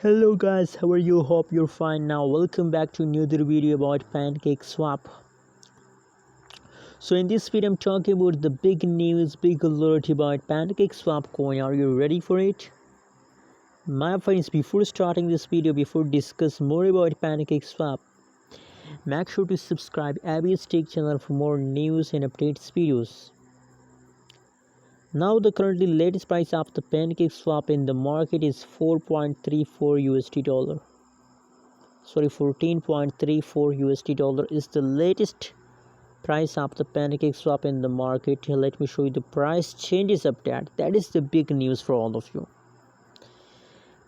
Hello guys, how are you? Hope you're fine. Now welcome back to another video about Pancakeswap. So in this video I'm talking about the big news, big alert about Pancakeswap coin. Are you ready for it? My friends, before starting this video, before discuss more about Pancakeswap, make sure to subscribe ABS Tech channel for more news and updates videos. Now the currently latest price of the Pancakeswap in the market is 4.34 USD dollar. 14.34 USD dollar is the latest price of the Pancakeswap in the market. Let me show you the price changes of that is the big news for all of you.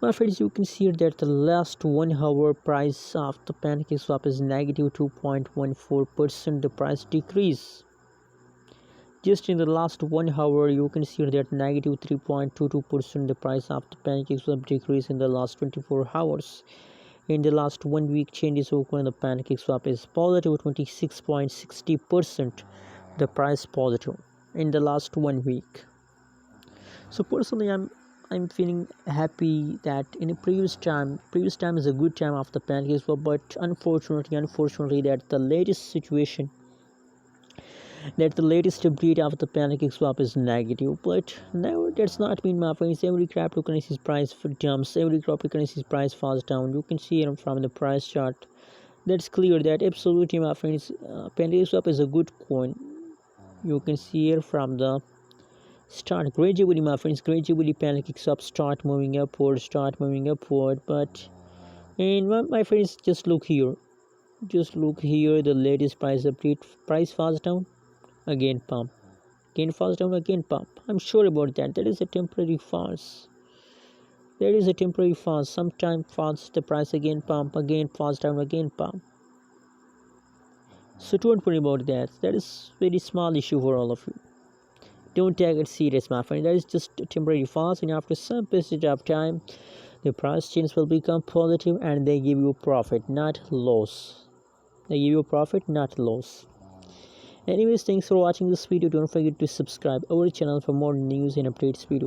My friends, you can see here that the last 1 hour price of the Pancakeswap is negative 2.14%. the price decrease. Just in the last 1 hour you can see that negative 3.22% the price of the Pancakeswap decrease in the last 24 hours. In the last 1 week, changes occur in the Pancakeswap is positive 26.60%. the price positive in the last 1 week. So personally, I'm feeling happy that in a previous time is a good time of the Pancakeswap, but unfortunately that the latest situation, that the latest update of the Pancakeswap is negative. But now that's not mean, my friends, every cryptocurrency's price jumps, every cryptocurrency's price falls down. You can see it from the price chart. That's clear that absolutely, my friends, Pancakeswap is a good coin. You can see here from the start, gradually, my friends, gradually Pancakeswap start moving upward, but and my friends, just look here, the latest price update, price falls down, again pump, again falls down, again pump. I'm sure about that. That is a temporary falls. Sometimes falls the price, again pump, again falls down, again pump. So don't worry about that. That is very small issue for all of you. Don't take it serious, my friend. That is just a temporary falls, and after some passage of time the price change will become positive and they give you profit, not loss. Anyways, thanks for watching this video. Don't forget to subscribe our channel for more news and updates videos.